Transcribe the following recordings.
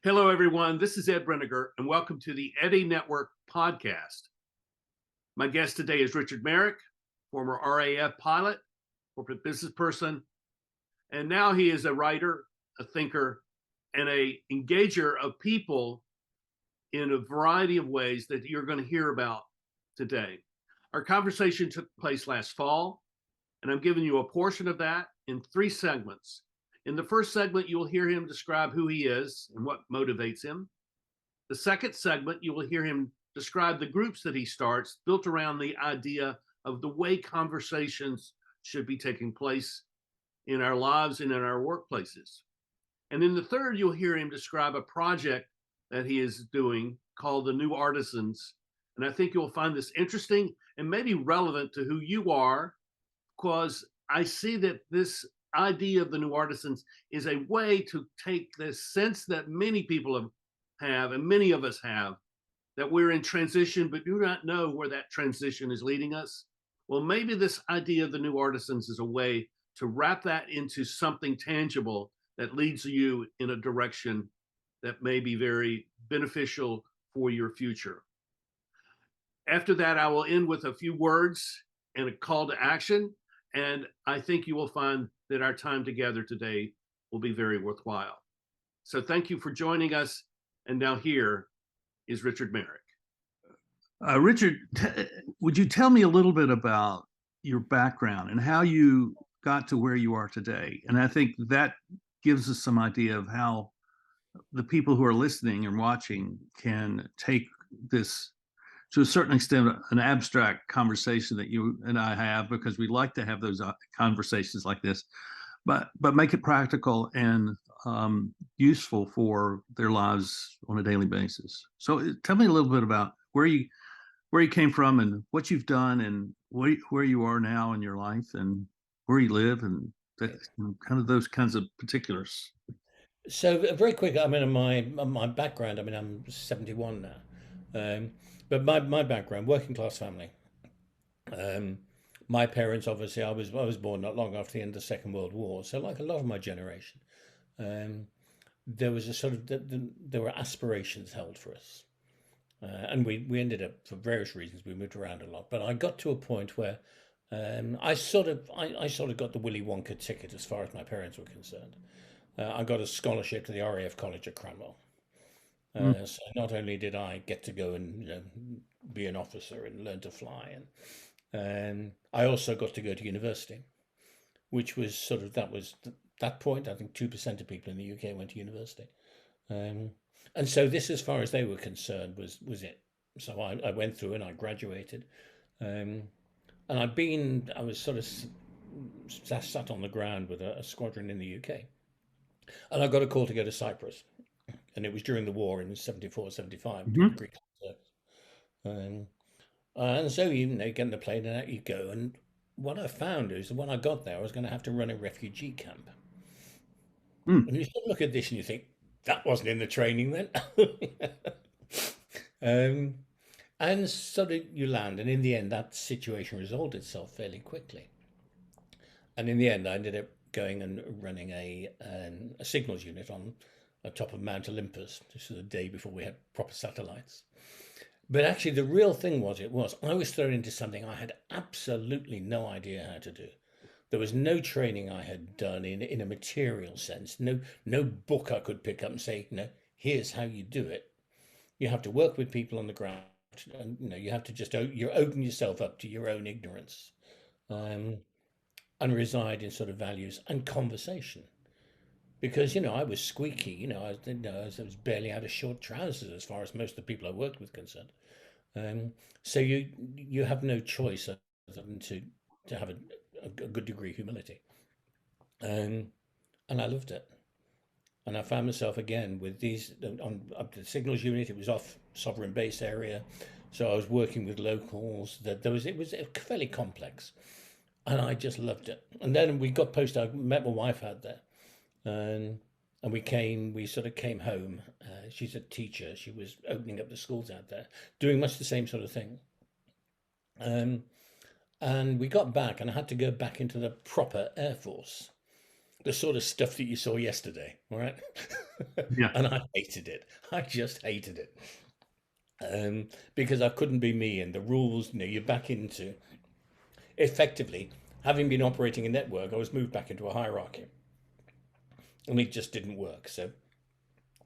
Hello, everyone. This is Ed Brenegar, and welcome to the Eddy Network podcast. My guest today is Richard Merrick, former RAF pilot, corporate business person, and now he is a writer, a thinker, and a engager of people in a variety of ways that you're going to hear about today. Our conversation took place last fall, and I'm giving you a portion of that in 3 segments. In the first segment, you will hear him describe who he is and what motivates him. The second segment, you will hear him describe the groups that he starts, built around the idea of the way conversations should be taking place in our lives and in our workplaces. And in the third, you'll hear him describe a project that he is doing called the New Artisans. And I think you'll find this interesting and maybe relevant to who you are, because I see that this idea of the New Artisans is a way to take this sense that many people have and many of us have, that we're in transition but do not know where that transition is leading us. Well, maybe this idea of the New Artisans is a way to wrap that into something tangible that leads you in a direction that may be very beneficial for your future. After that, I will end with a few words and a call to action. And I think you will find that our time together today will be very worthwhile. So thank you for joining us. And now here is Richard Merrick. Richard, would you tell me a little bit about your background and how you got to where you are today? And I think that gives us some idea of how the people who are listening and watching can take this, to a certain extent, an abstract conversation that you and I have, because we like to have those conversations like this, but make it practical and useful for their lives on a daily basis. So tell me a little bit about where you came from and what you've done and where you are now in your life and where you live and that, kind of those kinds of particulars. So very quick, I mean, my background, I mean, I'm 71 now. But my background, working class family. My parents, obviously, I was born not long after the end of the Second World War. So like a lot of my generation, there was a sort of, there were aspirations held for us. And we ended up, for various reasons, we moved around a lot. But I got to a point where I sort of got the Willy Wonka ticket as far as my parents were concerned. I got a scholarship to the RAF College at Cranwell. So not only did I get to go and be an officer and learn to fly, and I also got to go to university, which was sort of that point. I think 2% of people in the UK went to university, and so this, as far as they were concerned, was it. So I went through and I graduated, and I was sort of sat on the ground with a squadron in the UK, and I got a call to go to Cyprus. And it was during the war in 74, 75, during the Greek service. And so you get in the plane and out you go. And what I found is that when I got there, I was going to have to run a refugee camp. And you look at this and you think, that wasn't in the training then. And so you land. And in the end, that situation resolved itself fairly quickly. And in the end, I ended up going and running a signals unit on top of Mount Olympus. This was the day before we had proper satellites. But actually, the real thing was I was thrown into something I had absolutely no idea how to do. There was no training I had done in a material sense. No book I could pick up and say, here's how you do it. You have to work with people on the ground, and you have to just open yourself up to your own ignorance, and reside in sort of values and conversation. Because, I was squeaky, I was barely out of short trousers as far as most of the people I worked with concerned. So you have no choice other than to have a good degree of humility. And I loved it. And I found myself again with these, up to the signals unit, it was off sovereign base area. So I was working with locals, it was fairly complex. And I just loved it. And then we got posted, I met my wife out there. And we sort of came home. She's a teacher. She was opening up the schools out there, doing much the same sort of thing. And we got back, and I had to go back into the proper Air Force, the sort of stuff that you saw yesterday, all right? Yeah. And I hated it. I just hated it. Because I couldn't be me, and the rules, you're back into effectively having been operating a network. I was moved back into a hierarchy, and it just didn't work. So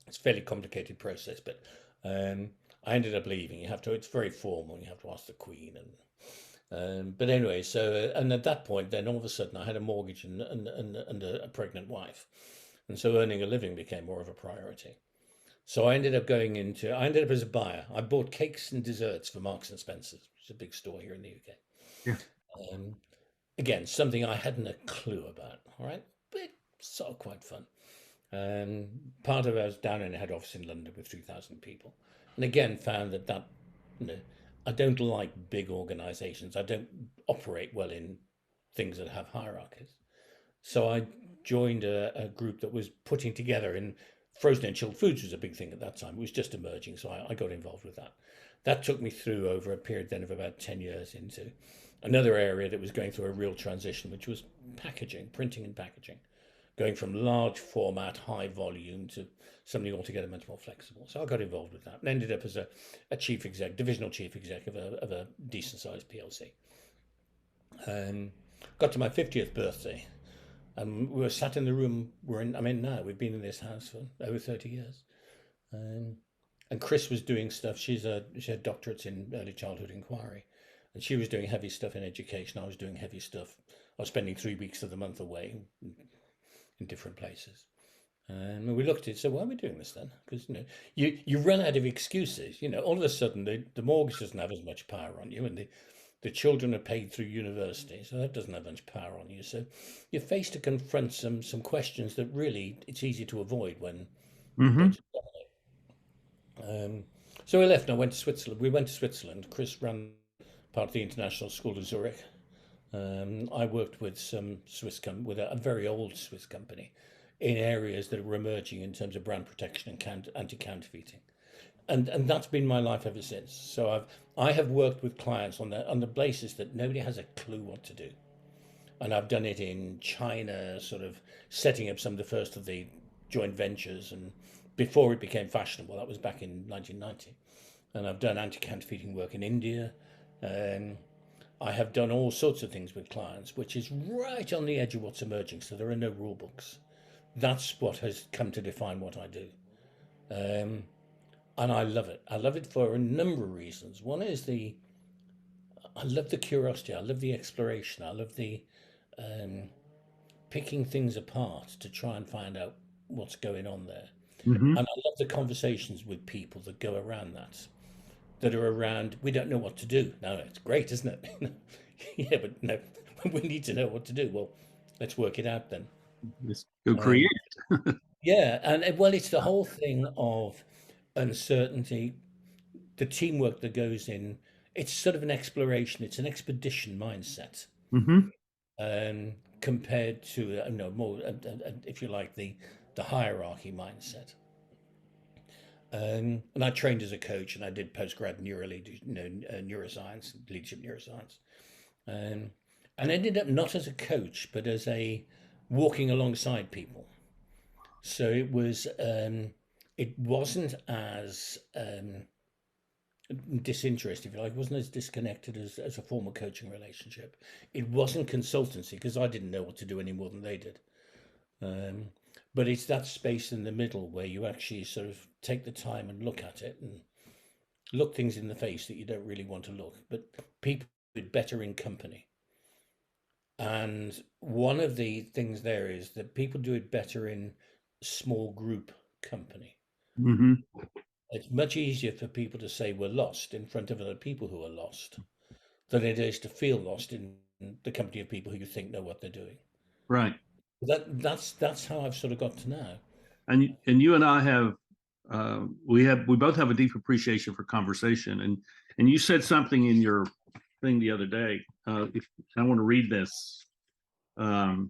it's a fairly complicated process, but I ended up leaving. It's very formal. You have to ask the Queen, but anyway, so and at that point, then all of a sudden, I had a mortgage and a pregnant wife, and so earning a living became more of a priority. So I ended up as a buyer. I bought cakes and desserts for Marks and Spencer's, which is a big store here in the UK. Yeah. Again, something I hadn't a clue about. All right, but sort of quite fun. Part of it, I was down in a head office in London with 3,000 people, and again found that I don't like big organisations. I don't operate well in things that have hierarchies. So I joined a group that was putting together in frozen and chilled foods was a big thing at that time. It was just emerging, so I got involved with that. That took me through over a period then of about 10 years into another area that was going through a real transition, which was packaging, printing and packaging, going from large format, high volume to something altogether much more flexible. So I got involved with that and ended up as a divisional chief exec of a decent sized PLC. Got to my 50th birthday, and we were sat in the room I'm in now. We've been in this house for over 30 years. And Chris was doing stuff. She had doctorates in early childhood inquiry, and she was doing heavy stuff in education. I was doing heavy stuff. I was spending 3 weeks of the month away in different places. And we looked at it, so why are we doing this then? Because you run out of excuses. All of a sudden the mortgage doesn't have as much power on you, and the children are paid through university, so that doesn't have much power on you. So you're faced to confront some questions that really it's easy to avoid when Mm-hmm. so we left and I went to Switzerland. We went to Switzerland. Chris ran part of the International School of Zurich. I worked with some with a very old Swiss company in areas that were emerging in terms of brand protection and anti-counterfeiting. And that's been my life ever since. So I have worked with clients on the basis that nobody has a clue what to do. And I've done it in China, sort of setting up some of the first of the joint ventures, and before it became fashionable, that was back in 1990. And I've done anti-counterfeiting work in India. I have done all sorts of things with clients, which is right on the edge of what's emerging. So there are no rule books. That's what has come to define what I do. And I love it. I love it for a number of reasons. One is I love the curiosity. I love the exploration. I love the picking things apart to try and find out what's going on there. Mm-hmm. And I love the conversations with people that go around that are around, we don't know what to do. No, it's great, isn't it? Yeah, but no, we need to know what to do. Well, let's work it out then. Let's go create. Yeah, and well, it's the whole thing of uncertainty, the teamwork that goes in. It's sort of an exploration. It's an expedition mindset, Mm-hmm. compared to more, if you like, the hierarchy mindset. And I trained as a coach, and I did postgrad neuroscience, leadership neuroscience, and ended up not as a coach, but as a walking alongside people. So it wasn't as disinterested, if you like. It wasn't as disconnected as a formal coaching relationship. It wasn't consultancy, because I didn't know what to do any more than they did. But it's that space in the middle where you actually sort of take the time and look at it and look things in the face that you don't really want to look. But people do it better in company. And one of the things there is that people do it better in small group company. Mm-hmm. It's much easier for people to say we're lost in front of other people who are lost than it is to feel lost in the company of people who you think know what they're doing. Right. That's how I've sort of got to now. And you and I have we both have a deep appreciation for conversation, and you said something in your thing the other day. If I want to read this, the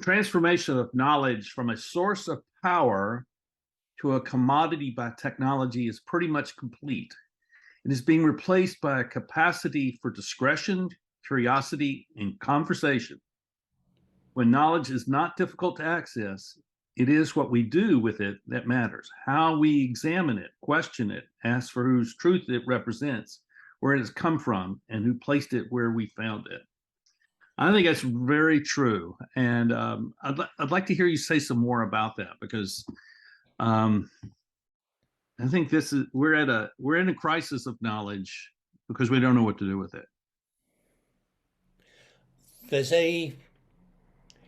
transformation of knowledge from a source of power to a commodity by technology is pretty much complete. It is being replaced by a capacity for discretion, curiosity, and conversation. When knowledge is not difficult to access, it is what we do with it that matters. How we examine it, question it, ask for whose truth it represents, where it has come from, and who placed it where we found it. I think that's very true, and I'd like to hear you say some more about that, because um, I think we're in a crisis of knowledge because we don't know what to do with it.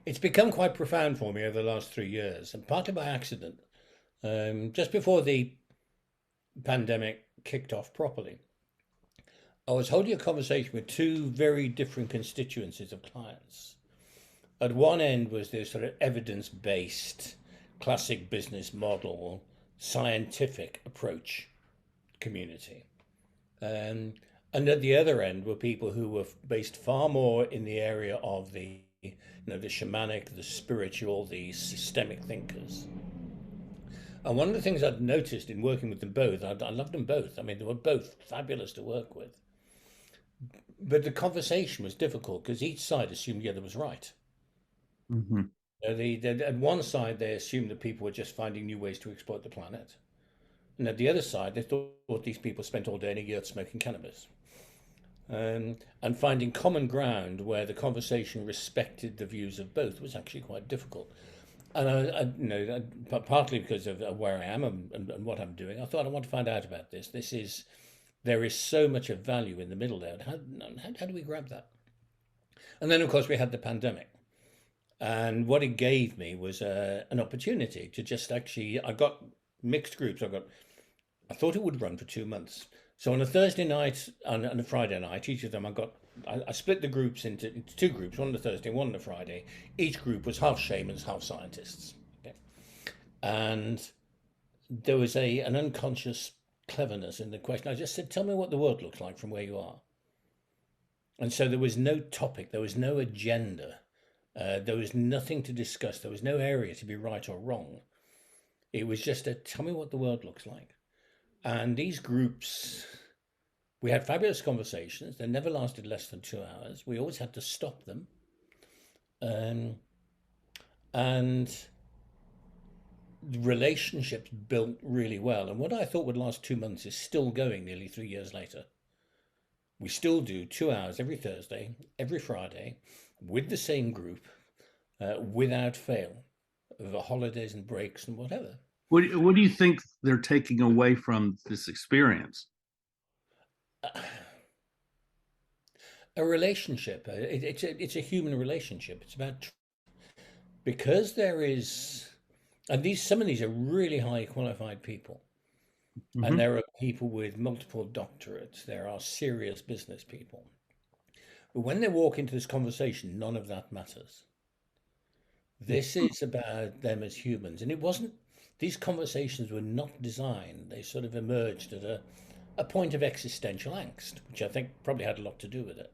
It's become quite profound for me over the last 3 years, and partly by accident. Just before the pandemic kicked off properly, I was holding a conversation with two very different constituencies of clients. At one end was this sort of evidence-based, classic business model, scientific approach community. And at the other end were people who were based far more in the area of the shamanic, the spiritual, the systemic thinkers. And one of the things I'd noticed in working with them both, I loved them both. I mean, they were both fabulous to work with. But the conversation was difficult because each side assumed the other was right. Mm-hmm. At one side, they assumed that people were just finding new ways to exploit the planet. And at the other side, they thought these people spent all day in a yurt smoking cannabis. And finding common ground where the conversation respected the views of both was actually quite difficult. And partly because of where I am and what I'm doing, I thought I want to find out about this. There is so much of value in the middle there. How do we grab that? And then, of course, we had the pandemic. And what it gave me was an opportunity to just I got mixed groups. I thought it would run for 2 months. So on a Thursday night and a Friday night, each of them I split the groups into two groups, one on the Thursday, one on the Friday. Each group was half shamans, half scientists. Okay? And there was an unconscious cleverness in the question. I just said, tell me what the world looks like from where you are. And so there was no topic, there was no agenda, there was nothing to discuss, there was no area to be right or wrong. It was just tell me what the world looks like. And these groups, we had fabulous conversations. They never lasted less than 2 hours. We always had to stop them. And relationships built really well. And what I thought would last 2 months is still going nearly 3 years later. We still do 2 hours every Thursday, every Friday, with the same group, without fail, over holidays and breaks and whatever. What do you think they're taking away from this experience? A relationship. It's a human relationship. It's about, because there is, and some of these are really high qualified people. Mm-hmm. And there are people with multiple doctorates. There are serious business people. But when they walk into this conversation, none of that matters. This is about them as humans. And these conversations were not designed. They sort of emerged at a point of existential angst, which I think probably had a lot to do with it.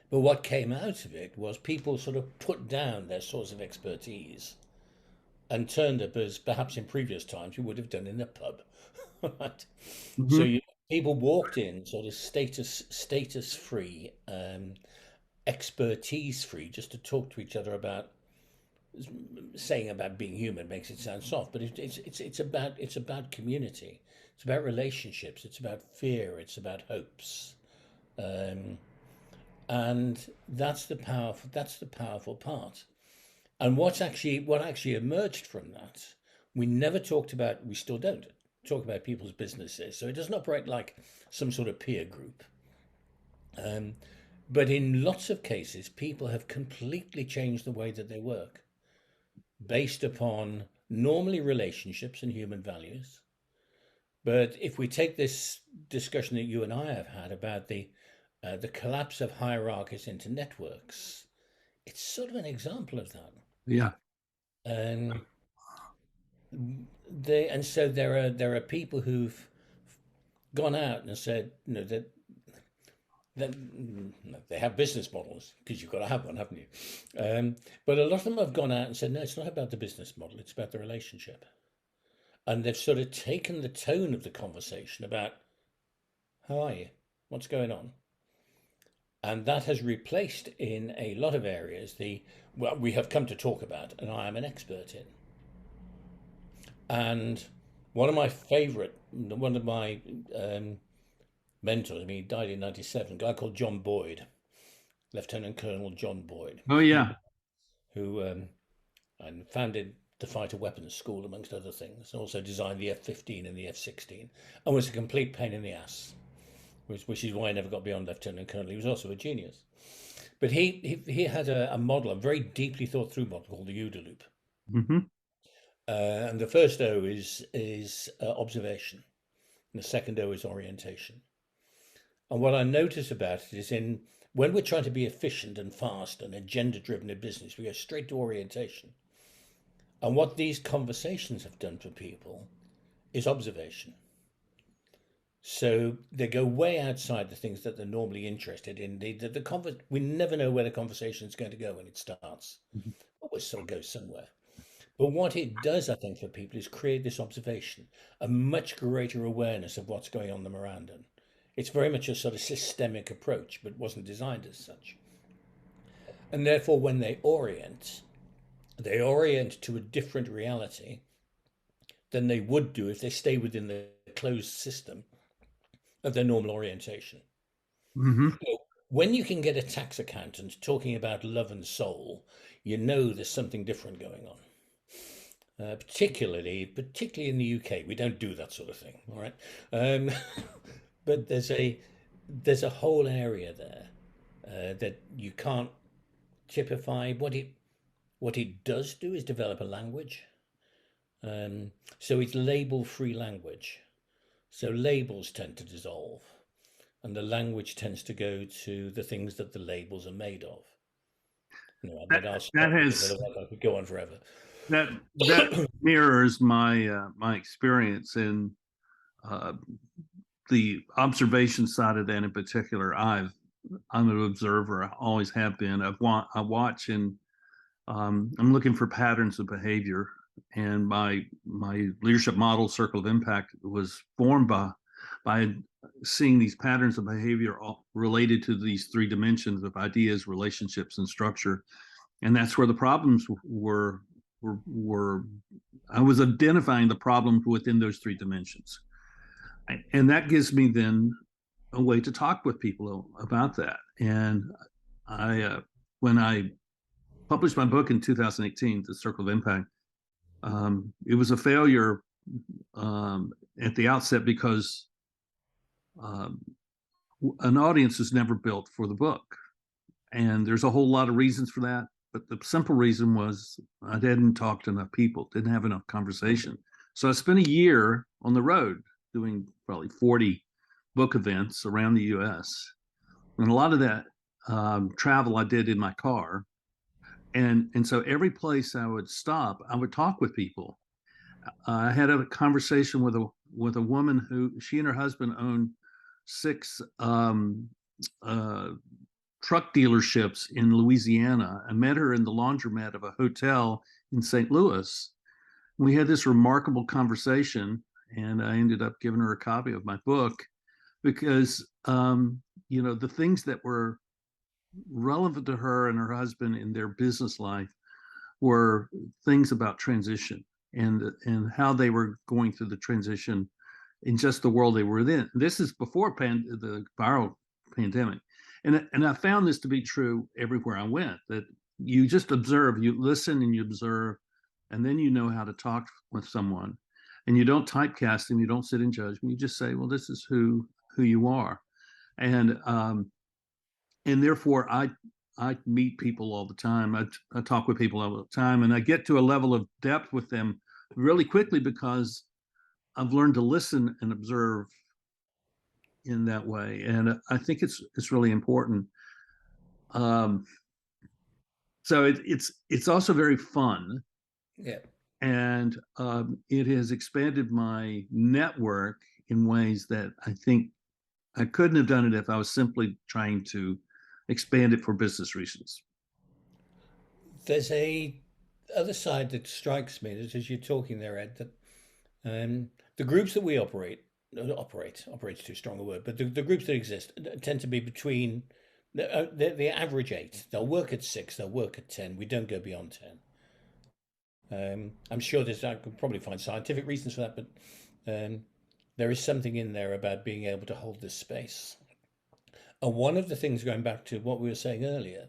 But what came out of it was people sort of put down their source of expertise and turned up as perhaps in previous times you would have done in a pub. Right? Mm-hmm. So people walked in sort of status-free, expertise-free, just to talk to each other about. Saying about being human makes it sound soft, but it's about community. It's about relationships. It's about fear. It's about hopes, and that's the powerful part. And what actually emerged from that, we never talked about. We still don't talk about people's businesses, so it doesn't operate like some sort of peer group. But in lots of cases, people have completely changed the way that they work, based upon normally relationships and human values. But if we take this discussion that you and I have had about the collapse of hierarchies into networks, it's sort of an example of that. Yeah. And so there are people who've gone out and said, that they have business models, because you've got to have one, haven't you? But a lot of them have gone out and said, no, it's not about the business model, it's about the relationship. And they've sort of taken the tone of the conversation about, how are you? What's going on? And that has replaced in a lot of areas what we have come to talk about and I am an expert in. And one of my mentors, I mean, he died in 97, a guy called John Boyd, Lieutenant Colonel John Boyd, Oh yeah. who and founded the Fighter Weapons School, amongst other things, and also designed the F-15 and the F-16, and was a complete pain in the ass, which is why I never got beyond Lieutenant Colonel. He was also a genius. But he had a model, a very deeply thought through model called the OODA loop. Mm-hmm. And the first O is observation, and the second O is orientation. And what I notice about it is when we're trying to be efficient and fast and agenda-driven in business, we go straight to orientation. And what these conversations have done for people is observation. So they go way outside the things that they're normally interested in. We never know where the conversation is going to go when it starts. Mm-hmm. Always sort of goes somewhere. But what it does, I think, for people is create this observation, a much greater awareness of what's going on them around them. It's very much a sort of systemic approach, but wasn't designed as such. And therefore, when they orient to a different reality than they would do if they stay within the closed system of their normal orientation. Mm-hmm. So when you can get a tax accountant talking about love and soul, you know there's something different going on. Particularly in the UK, we don't do that sort of thing. All right, but there's a whole area there that you can't typify. What it does do is develop a language. So it's label-free language. So labels tend to dissolve, and the language tends to go to the things that the labels are made of. I could go on forever. That mirrors my experience in the observation side of that in particular. I'm an observer. I always have been. I watch and I'm looking for patterns of behavior. And my leadership model, Circle of Impact, was formed by seeing these patterns of behavior related to these three dimensions of ideas, relationships, and structure. And that's where the problems were. I was identifying the problems within those three dimensions, and that gives me then a way to talk with people about that. And when I published my book in 2018, The Circle of Impact, it was a failure at the outset because an audience is never built for the book, and there's a whole lot of reasons for that. But the simple reason was I didn't talk to enough people, didn't have enough conversation. So I spent a year on the road doing probably 40 book events around the US. And a lot of that travel I did in my car. And so every place I would stop, I would talk with people. I had a conversation with a woman who, she and her husband owned 6 truck dealerships in Louisiana. I met her in the laundromat of a hotel in St. Louis. We had this remarkable conversation, and I ended up giving her a copy of my book because, the things that were relevant to her and her husband in their business life were things about transition and how they were going through the transition in just the world they were in. This is before the viral pandemic. And I found this to be true everywhere I went, that you just observe, you listen and you observe, and then you know how to talk with someone. And you don't typecast them, you don't sit in judgment, you just say, well, this is who you are. And therefore I meet people all the time. I talk with people all the time, and I get to a level of depth with them really quickly because I've learned to listen and observe in that way, and I think it's really important. So it's also very fun, Yeah, and it has expanded my network in ways that I think I couldn't have done it if I was simply trying to expand it for business reasons. there's a other side that strikes me that as you're talking there, Ed, that the groups that we operate's too strong a word, but the groups that exist tend to be between The average 8. They'll work at 6. They'll work at 10. We don't go beyond 10. I'm sure I could probably find scientific reasons for that, but there is something in there about being able to hold this space. And one of the things, going back to what we were saying earlier,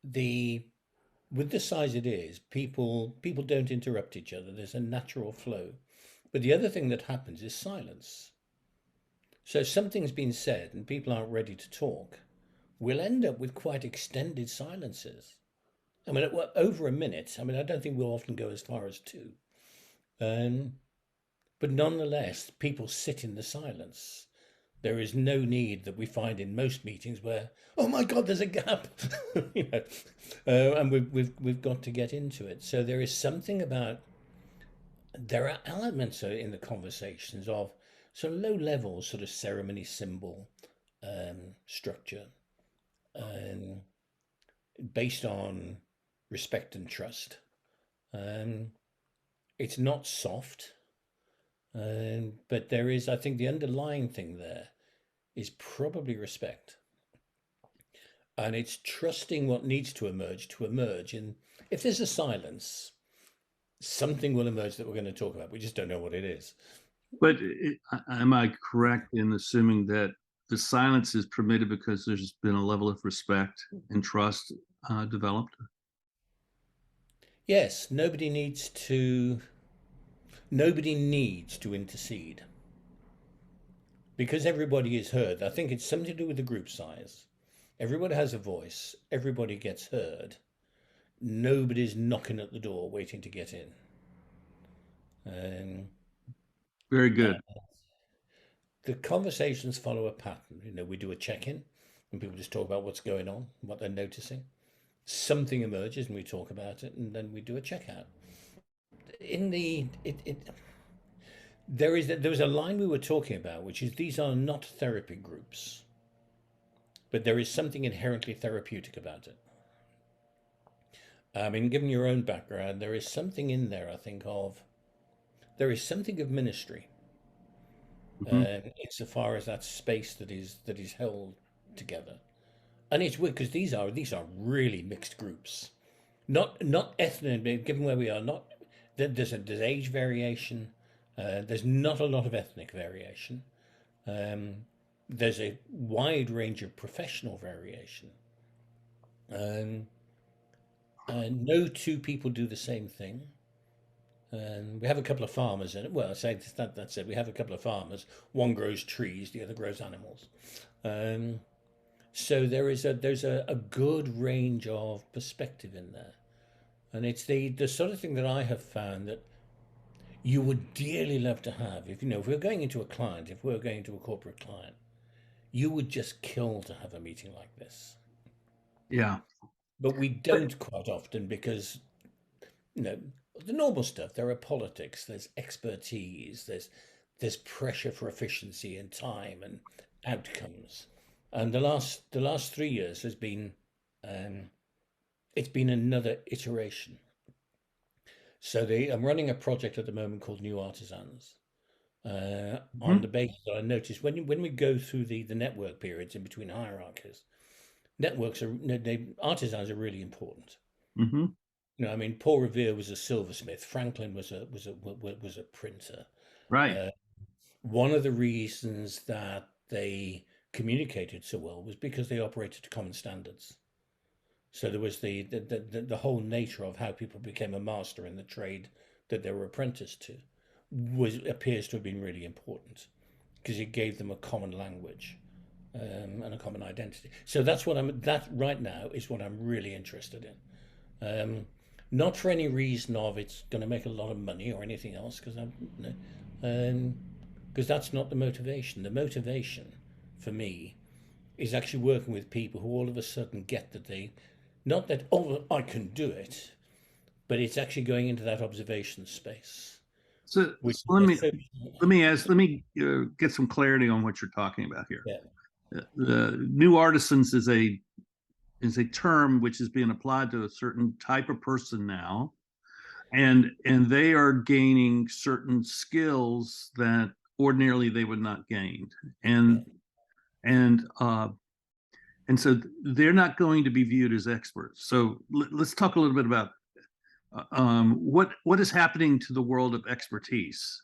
with the size it is, people don't interrupt each other. There's a natural flow. But the other thing that happens is silence. So if something's been said and people aren't ready to talk, we'll end up with quite extended silences. I mean, over a minute. I mean, I don't think we'll often go as far as 2. But nonetheless, people sit in the silence. There is no need that we find in most meetings where, oh my God, there's a gap, and we've got to get into it. So there is something about, there are elements in the conversations of sort of low level sort of ceremony symbol structure, based on respect and trust. It's not soft, but there is, I think, the underlying thing there is probably respect, and it's trusting what needs to emerge. And if there's a silence, something will emerge that we're going to talk about. We just don't know what it is. But am I correct in assuming that the silence is permitted because there's been a level of respect and trust developed? Yes, nobody needs to intercede because everybody is heard. I think it's something to do with the group size. Everybody has a voice. Everybody gets heard. Nobody's knocking at the door waiting to get in. Very good. The conversations follow a pattern. We do a check-in and people just talk about what's going on, what they're noticing. Something emerges and we talk about it, and then we do a checkout. There was a line we were talking about, which is these are not therapy groups, but there is something inherently therapeutic about it. I mean, given your own background, there is something in there, I think, there is something of ministry, insofar as that space that is held together. And it's weird because these are really mixed groups, not ethnic. Given where we are, there's age variation. There's not a lot of ethnic variation. There's a wide range of professional variation. No 2 people do the same thing. We have a couple of farmers in it. Well, I say that's it. We have a couple of farmers. One grows trees, the other grows animals. So there's a good range of perspective in there, and it's the sort of thing that I have found that you would dearly love to have. If we're going into a client, if we're going to a corporate client, you would just kill to have a meeting like this. Yeah. But we don't quite often because, the normal stuff, there are politics, there's expertise, there's pressure for efficiency and time and outcomes. And the last 3 years has been, it's been another iteration. So I'm running a project at the moment called New Artisans, on the basis that I noticed when we go through the network periods in between hierarchies, artisans are really important. I mean, Paul Revere was a silversmith. Franklin was a printer. Right. One of the reasons that they communicated so well was because they operated to common standards. So there was the whole nature of how people became a master in the trade that they were apprenticed to appears to have been really important because it gave them a common language and a common identity. So that right now is what I'm really interested in. Not for any reason of it's going to make a lot of money or anything else, because that's not the motivation. The motivation for me is actually working with people who all of a sudden get that not that, oh, I can do it, but it's actually going into that observation space. So let me get some clarity on what you're talking about here. Yeah. The New Artisans is a term which is being applied to a certain type of person now, and they are gaining certain skills that ordinarily they would not gain, and And so they're not going to be viewed as experts. So let's talk a little bit about what is happening to the world of expertise,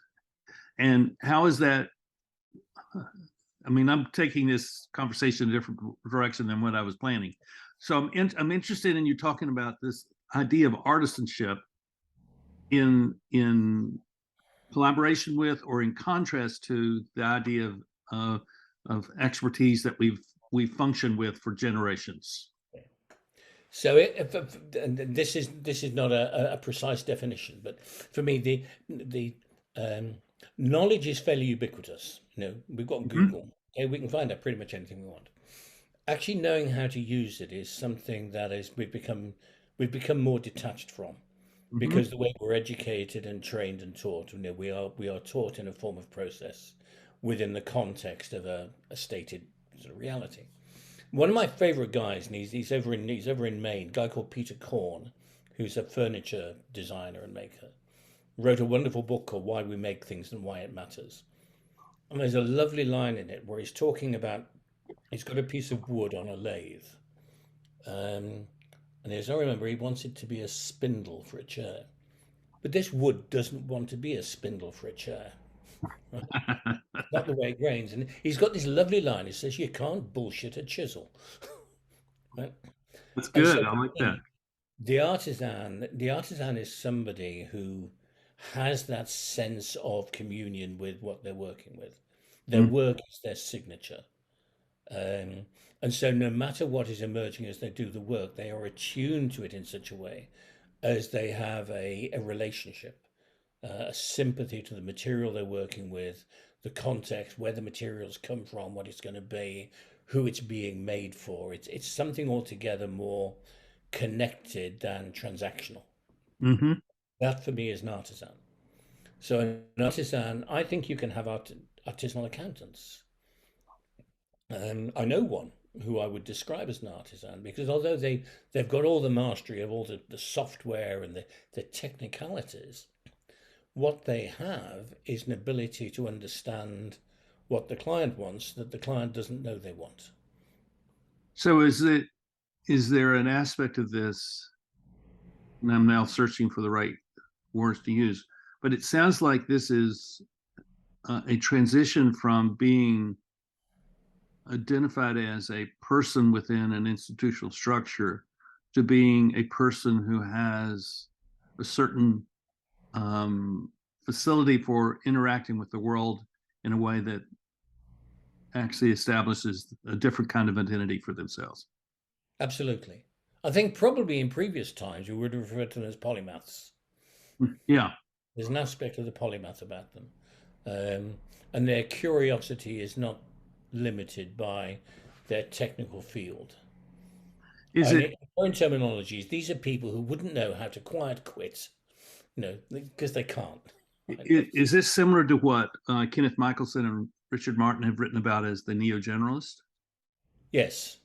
and how is that? I mean, I'm taking this conversation in a different direction than what I was planning. So I'm interested in you talking about this idea of artisanship in collaboration with, or in contrast to, the idea of expertise that we've functioned with for generations. So and this is not a precise definition, but for me the knowledge is fairly ubiquitous. You know, we've got Google. Okay, we can find out pretty much anything we want. Actually knowing how to use it is something that is we've become more detached from, because the way we're educated and trained and taught, you know, we are taught in a form of process within the context of a stated sort of reality. One of my favorite guys, and he's over in Maine, a guy called Peter Korn, who's a furniture designer and maker, wrote a wonderful book called Why We Make Things and Why It Matters. And there's a lovely line in it where he's talking about, he's got a piece of wood on a lathe. And as I remember, he wants it to be a spindle for a chair. But this wood doesn't want to be a spindle for a chair. Not the way it grains. And he's got this lovely line. He says, you can't bullshit a chisel. Right? That's good. So, I like that. The artisan is somebody who has that sense of communion with what they're working with. Their work is their signature. And so no matter what is emerging as they do the work, they are attuned to it in such a way as they have a relationship, a sympathy to the material they're working with, the context, where the materials come from, what it's going to be, who it's being made for. It's something altogether more connected than transactional. That for me is an artisan. So an artisan, I think you can have artisanal accountants. I know one who I would describe as an artisan, because although they've got all the mastery of all the software and the technicalities, what they have is an ability to understand what the client wants that the client doesn't know they want. So is there an aspect of this, and I'm now searching for the right words to use, but it sounds like this is a transition from being identified as a person within an institutional structure to being a person who has a certain facility for interacting with the world in a way that actually establishes a different kind of identity for themselves. Absolutely. I think probably in previous times we would have referred to them as polymaths. Yeah. There's an aspect of the polymath about them. And their curiosity is not limited by their technical field. In terminologies, these are people who wouldn't know how to quiet quit, you know, because they can't. Is this similar to what Kenneth Michelson and Richard Martin have written about as the neo-generalist? Yes.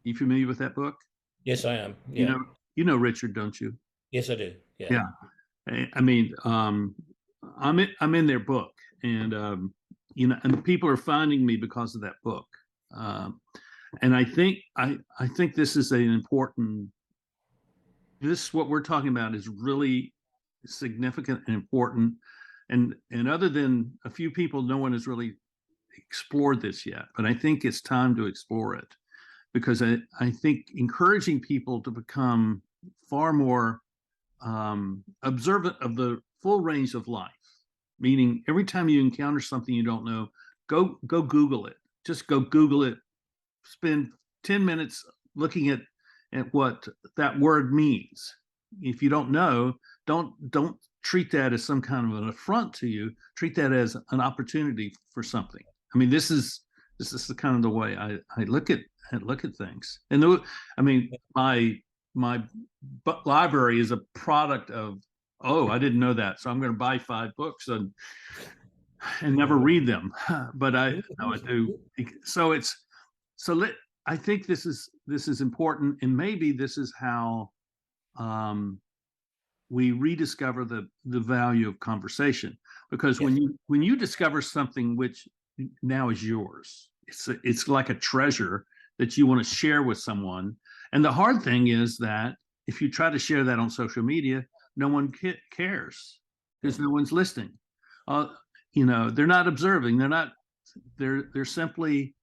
You familiar with that book? Yes, I am. Yeah. You know Richard, don't you? Yes, I do. Yeah. Yeah. I mean, I'm in their book, and and people are finding me because of that book. And I think this is an important. What we're talking about is really significant and important, and other than a few people, no one has really explored this yet. But I think it's time to explore it, because I think encouraging people to become far more observant of the full range of life, meaning every time you encounter something you don't know, go Google it. Just go Google it. Spend 10 minutes looking at what that word means. If you don't know, don't treat that as some kind of an affront to you. Treat that as an opportunity for something. I mean, this is the kind of the way I look at things. And my library is a product of, I didn't know that, so I'm going to buy 5 books and never read them. But I do. I think this is important, and maybe this is how we rediscover the value of conversation. Because when you discover something which now is yours, it's like a treasure that you want to share with someone. And the hard thing is that if you try to share that on social media, no one cares because no one's listening. They're not observing. They're simply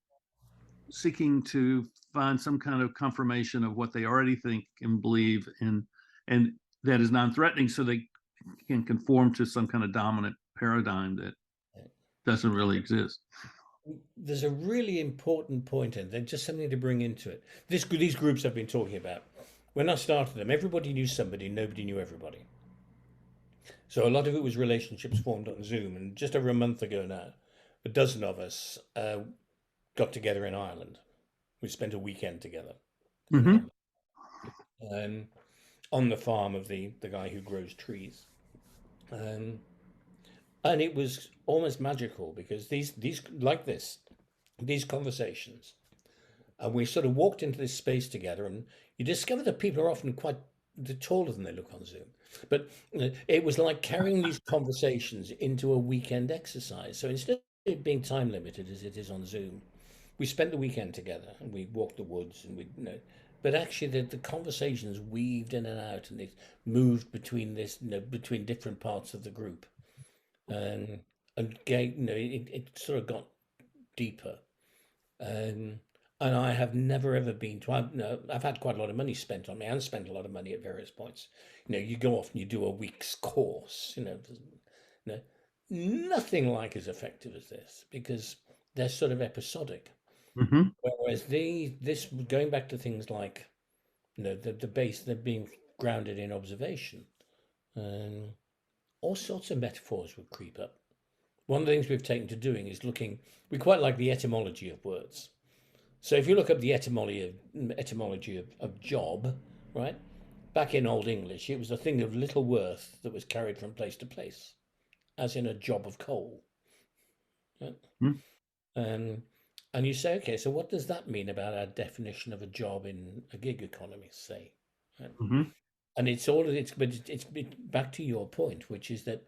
seeking to find some kind of confirmation of what they already think and believe, and that is non-threatening, so they can conform to some kind of dominant paradigm that doesn't really exist. There's a really important point, and there's just something to bring into it. These groups I've been talking about, when I started them, everybody knew somebody, nobody knew everybody. So a lot of it was relationships formed on Zoom. And just over a month ago now, a dozen of us got together in Ireland. We spent a weekend together Mm-hmm. On the farm of the guy who grows trees. And it was almost magical because these conversations, and we sort of walked into this space together, and you discover that people are often quite taller than they look on Zoom. But it was like carrying these conversations into a weekend exercise. So instead of it being time limited as it is on Zoom, we spent the weekend together and we walked the woods and but actually the conversations weaved in and out, and it moved between between different parts of the group. And it sort of got deeper. And I have never ever been to. I've had quite a lot of money spent on me, and spent a lot of money at various points. You go off and you do a week's course. Nothing like as effective as this because they're sort of episodic. Mm-hmm. Whereas this going back to things like, the base, they're being grounded in observation, and all sorts of metaphors would creep up. One of the things we've taken to doing is we quite like the etymology of words. So if you look up the etymology of job, right? Back in Old English, it was a thing of little worth that was carried from place to place, as in a job of coal. Right? Mm-hmm. And you say, okay, so what does that mean about our definition of a job in a gig economy, say? Right? Mm-hmm. And but it's back to your point, which is that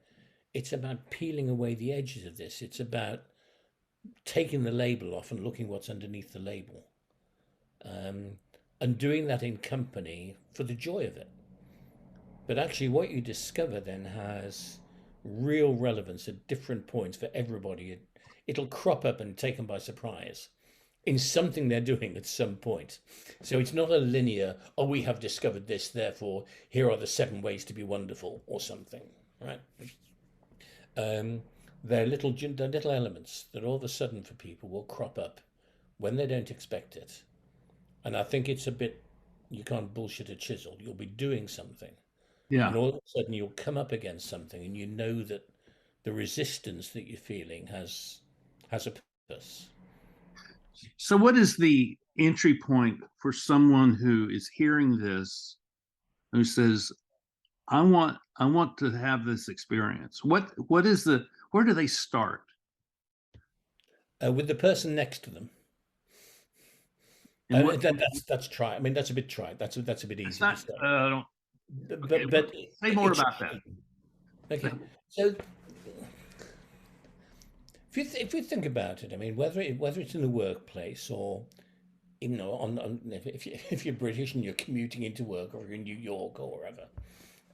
it's about peeling away the edges of this. It's about taking the label off and looking what's underneath the label, and doing that in company for the joy of it. But actually, what you discover then has real relevance at different points for everybody. It'll crop up and take them by surprise in something they're doing at some point. So it's not a linear, oh, we have discovered this, therefore here are the 7 ways to be wonderful or something, right? They're little elements that all of a sudden for people will crop up when they don't expect it. And I think it's a bit, you can't bullshit a chisel. You'll be doing something. Yeah. And all of a sudden you'll come up against something, and you know that the resistance that you're feeling has a purpose. So what is the entry point for someone who is hearing this, who says, I want to have this experience? Where do they start? With the person next to them. That's try. I mean, that's a bit try. That's a bit easy to start. But say more about that. Okay. So if you think about it, I mean, whether it's in the workplace or if you're British and you're commuting into work, or you're in New York or wherever,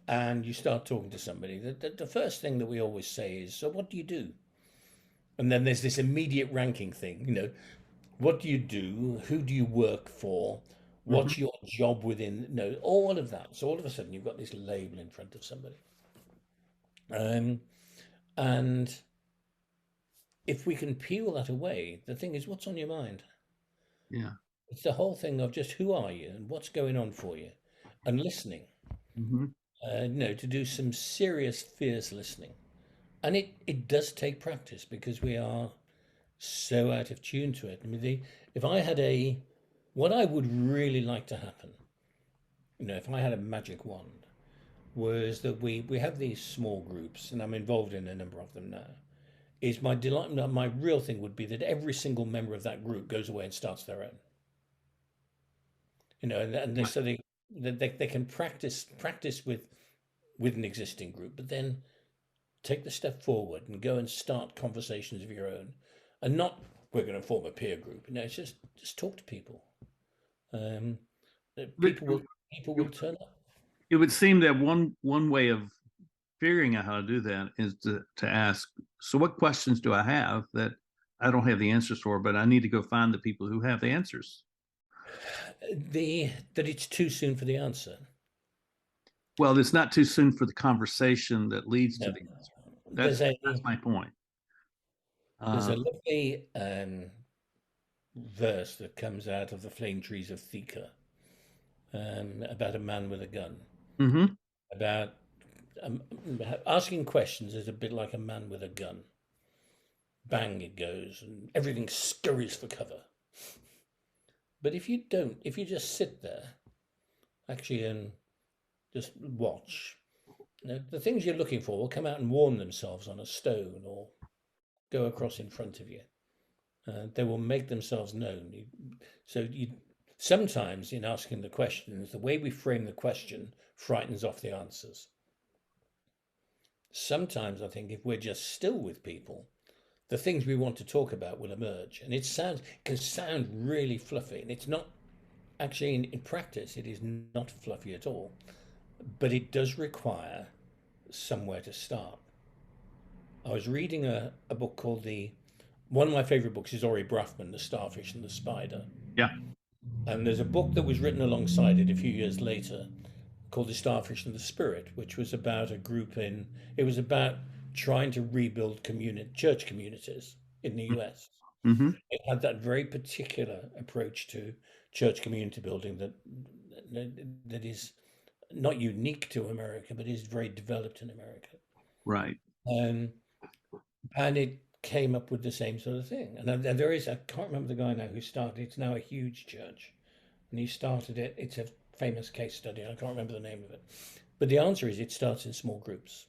and you start talking to somebody, the first thing that we always say is, so what do you do? And then there's this immediate ranking thing, what do you do? Who do you work for? What's your job within? All of that. So all of a sudden you've got this label in front of somebody. And if we can peel that away, the thing is, what's on your mind? Yeah. It's the whole thing of just who are you and what's going on for you, and listening. To do some serious, fierce listening. And it does take practice because we are so out of tune to it. I mean, if I had what I would really like to happen, if I had a magic wand, was that we have these small groups, and I'm involved in a number of them now. Is my real thing would be that every single member of that group goes away and starts their own. So they can practice with an existing group, but then take the step forward and go and start conversations of your own, and not we're going to form a peer group. It's just talk to people. um, But people will turn up. it would seem that one way of figuring out how to do that is to ask, so what questions do I have that I don't have the answers for, but I need to go find the people who have the answers? That it's too soon for the answer. Well, it's not too soon for the conversation that leads to No. the answer. There's That's my point. a lovely verse that comes out of the Flame Trees of Thika, about a man with a gun. Mm-hmm. About asking questions is a bit like a man with a gun. Bang it goes, and everything scurries for cover. But if you just sit there, actually, and just watch, the things you're looking for will come out and warm themselves on a stone or go across in front of you. They will make themselves known. Sometimes in asking the questions, the way we frame the question frightens off the answers. Sometimes I think if we're just still with people, the things we want to talk about will emerge. And it can sound really fluffy, and it's not actually in practice, it is not fluffy at all. But it does require somewhere to start. I was reading a book called one of my favorite books is Ori Bruffman, The Starfish and the Spider. Yeah. And there's a book that was written alongside it a few years later called The Starfish and the Spirit, which was about it was about trying to rebuild church communities in the US. Mm-hmm. It had that very particular approach to church community building that is not unique to America, but is very developed in America. Right. And it came up with the same sort of thing. And there is, I can't remember the guy now who started, it's now a huge church. And he started it, it's a famous case study, I can't remember the name of it. But the answer is it starts in small groups.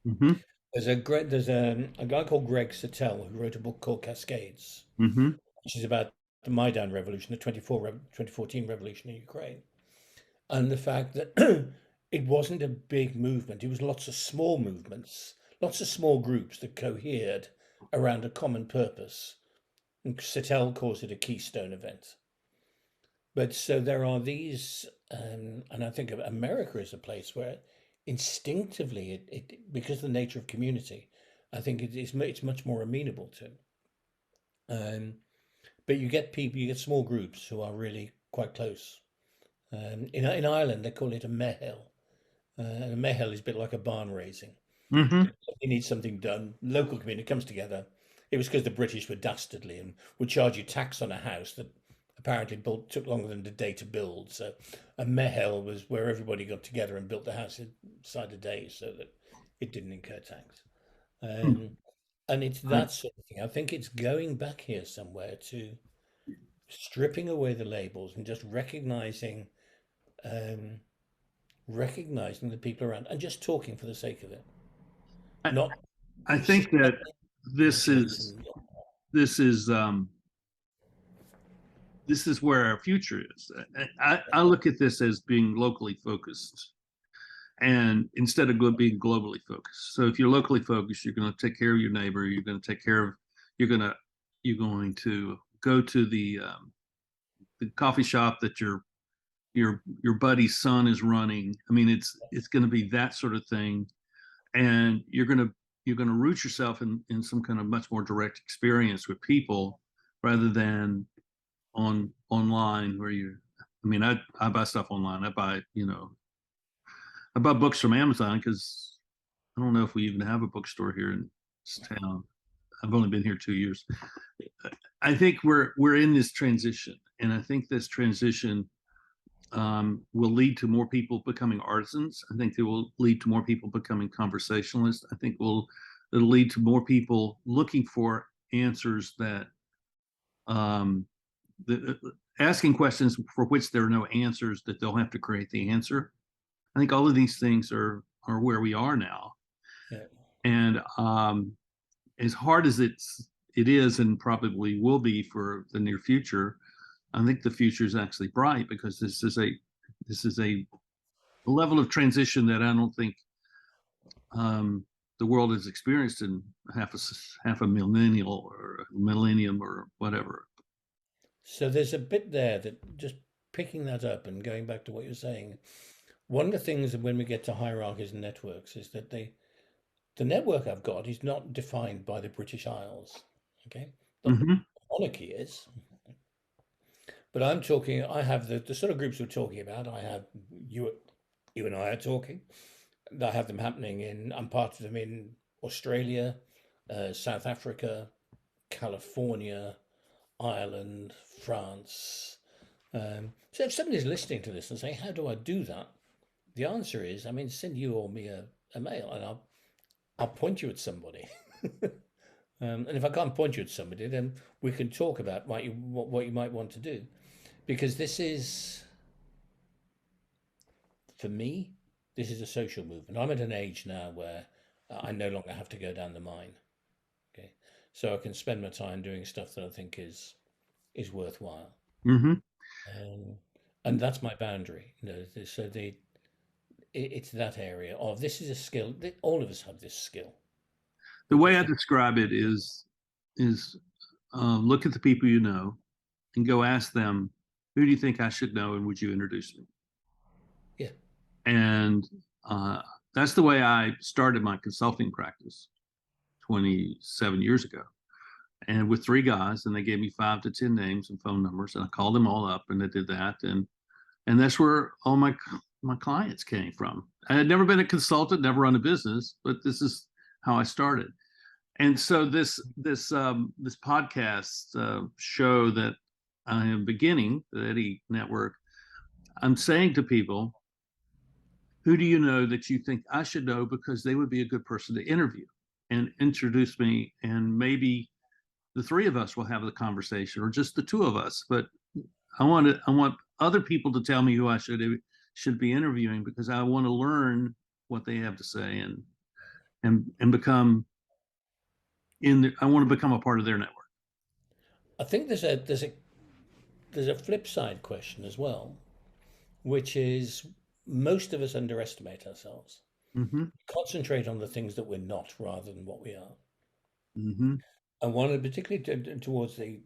Mm-hmm. There's a guy called Greg Sattel who wrote a book called Cascades, Mm-hmm. which is about the Maidan Revolution, the 2014 revolution in Ukraine. And the fact that it wasn't a big movement, it was lots of small movements, lots of small groups that cohered around a common purpose. And Sattel calls it a keystone event. But so there are these, and I think of America as a place where instinctively, because of the nature of community, I think it's much more amenable to. But you get small groups who are really quite close. In Ireland, they call it a mehel. And a mehel is a bit like a barn raising. Mm-hmm. You need something done. Local community comes together. It was because the British were dastardly and would charge you tax on a house that apparently took longer than a day to build. So a mehel was where everybody got together and built the house inside a day so that it didn't incur tax. And it's that sort of thing. I think it's going back here somewhere to stripping away the labels and just recognizing the people around and just talking for the sake of it. I think that this is where our future is. I look at this as being locally focused, and instead of being globally focused. So if you're locally focused, you're going to take care of your neighbor. You're going to take care of. You're going to go to the coffee shop that your buddy's son is running. I mean, it's going to be that sort of thing, and you're going to root yourself in some kind of much more direct experience with people rather than online where I buy stuff online. I buy books from Amazon because I don't know if we even have a bookstore here in this town. I've only been here 2 years. I think we're in this transition, and I think this transition will lead to more people becoming artisans. I think it will lead to more people becoming conversationalists. I think it'll lead to more people looking for answers that asking questions for which there are no answers, that they'll have to create the answer. I think all of these things are where we are now. Yeah. And as hard as it is and probably will be for the near future, I think the future is actually bright because this is a level of transition that I don't think the world has experienced in half a millennial or a millennium or whatever. So there's a bit there that just picking that up and going back to what you're saying, one of the things when we get to hierarchies and networks is that the network I've got is not defined by the British Isles. Okay, the Hmm. monarchy is, but I'm talking. I have the sort of groups we're talking about. I have you and I are talking. I have them happening in. I'm part of them in Australia, South Africa, California, Ireland, France. So if somebody's listening to this and saying, "How do I do that?" The answer is, I mean, send you or me a mail, and I'll point you at somebody. And if I can't point you at somebody, then we can talk about what you might want to do, because this is, for me, this is a social movement. I'm at an age now where I no longer have to go down the mine. Okay, so I can spend my time doing stuff that I think is worthwhile. Hmm. And that's my boundary. So it's that area of this is a skill. All of us have this skill. The way I describe it is look at the people you know and go ask them, who do you think I should know, and would you introduce me? Yeah. And that's the way I started my consulting practice 27 years ago. And with three guys, and they gave me 5 to 10 names and phone numbers, and I called them all up, and they did that, and that's where all my clients came from. I had never been a consultant, never run a business, but this is how I started. And so this podcast show that I am beginning, the Eddy Network, I'm saying to people, who do you know that you think I should know because they would be a good person to interview and introduce me, and maybe the three of us will have the conversation, or just the two of us. But I want other people to tell me who I should be interviewing, because I want to learn what they have to say, and become I want to become a part of their network. I think there's a flip side question as well, which is most of us underestimate ourselves. Mm-hmm. Concentrate on the things that we're not rather than what we are. Mm-hmm. And one, particularly towards the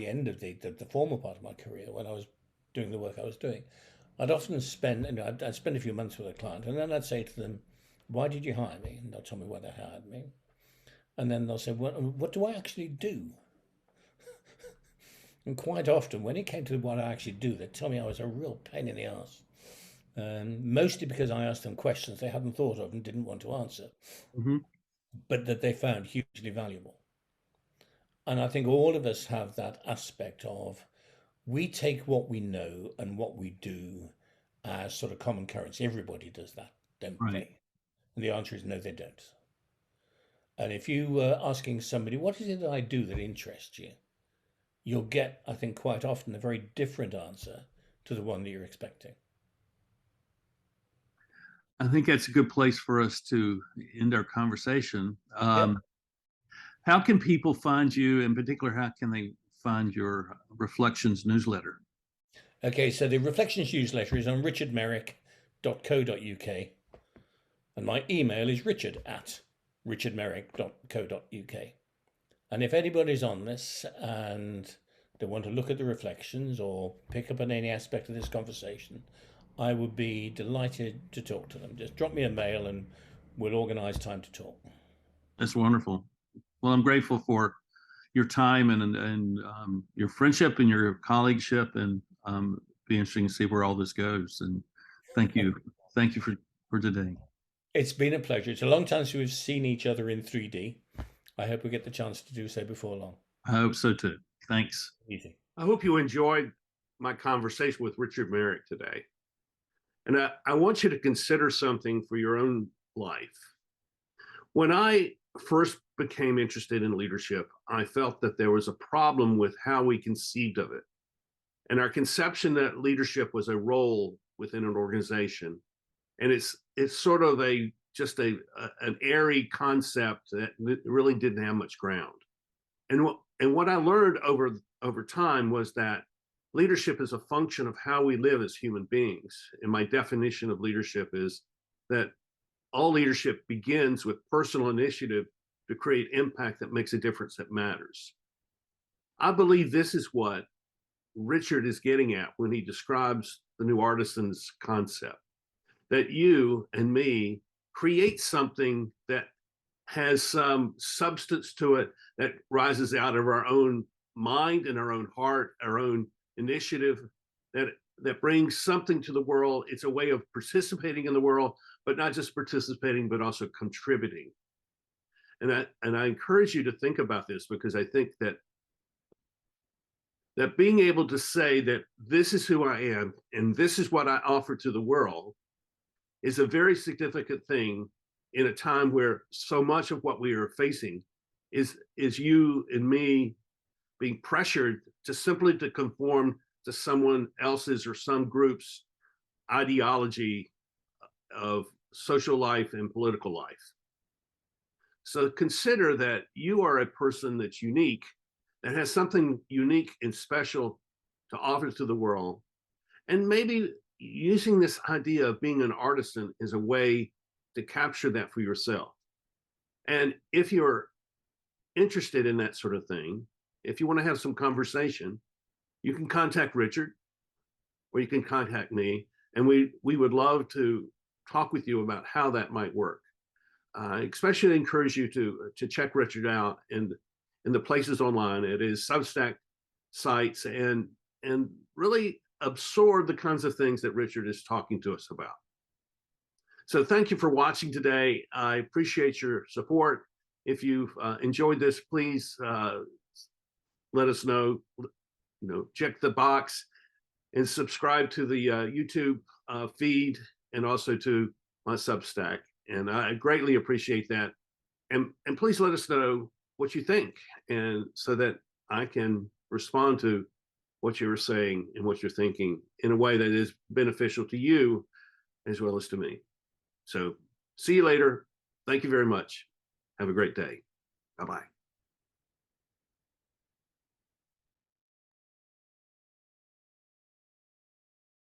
end of the formal part of my career, when I was doing the work I was doing, I'd often I'd spend a few months with a client, and then I'd say to them, "Why did you hire me?" And they'll tell me why they hired me, and then they'll say, "What do I actually do?" And quite often, when it came to what I actually do, they'd tell me I was a real pain in the ass. Mostly because I asked them questions they hadn't thought of and didn't want to answer, Mm-hmm. but that they found hugely valuable. And I think all of us have that aspect of, we take what we know and what we do as sort of common currency. Everybody does that, don't Right. they? And the answer is no, they don't. And if you were asking somebody, what is it that I do that interests you? You'll get, I think, quite often a very different answer to the one that you're expecting. I think that's a good place for us to end our conversation. Yep. How can people find you? In particular, how can they find your Reflections newsletter? Okay, so the Reflections newsletter is on richardmerrick.co.uk, and my email is richard@richardmerrick.co.uk. And if anybody's on this and they want to look at the reflections or pick up on any aspect of this conversation, I would be delighted to talk to them. Just drop me a mail and we'll organise time to talk. That's wonderful. Well, I'm grateful for your time and your friendship and your colleagueship, and be interesting to see where all this goes. And thank you for today. It's been a pleasure. It's a long time since we've seen each other in 3D. I hope we get the chance to do so before long. I hope so too. Thanks. Easy. I hope you enjoyed my conversation with Richard Merrick today. And I want you to consider something for your own life. When I first became interested in leadership, I felt that there was a problem with how we conceived of it. And our conception that leadership was a role within an organization. And it's sort of an airy concept that really didn't have much ground. And what I learned over time was that leadership is a function of how we live as human beings. And my definition of leadership is that all leadership begins with personal initiative to create impact that makes a difference that matters. I believe this is what Richard is getting at when he describes the new Artisans concept, that you and me create something that has some substance to it, that rises out of our own mind and our own heart, our own initiative, that brings something to the world. It's a way of participating in the world, but not just participating, but also contributing. And I encourage you to think about this, because I think that being able to say that this is who I am and this is what I offer to the world is a very significant thing in a time where so much of what we are facing is you and me being pressured to simply to conform to someone else's or some group's ideology of social life and political life. So consider that you are a person that's unique, that has something unique and special to offer to the world. And maybe using this idea of being an artisan is a way to capture that for yourself. And if you're interested in that sort of thing, if you want to have some conversation, you can contact Richard or you can contact me, and we would love to talk with you about how that might work. I especially encourage you to check Richard out in the places online at his Substack sites, and really absorb the kinds of things that Richard is talking to us about. So thank you for watching today. I appreciate your support. If you've enjoyed this, please let us know. Check the box and subscribe to the YouTube feed, and also to my Substack. And I greatly appreciate that. And please let us know what you think, and so that I can respond to what you're saying and what you're thinking in a way that is beneficial to you as well as to me. So see you later. Thank you very much. Have a great day. Bye-bye.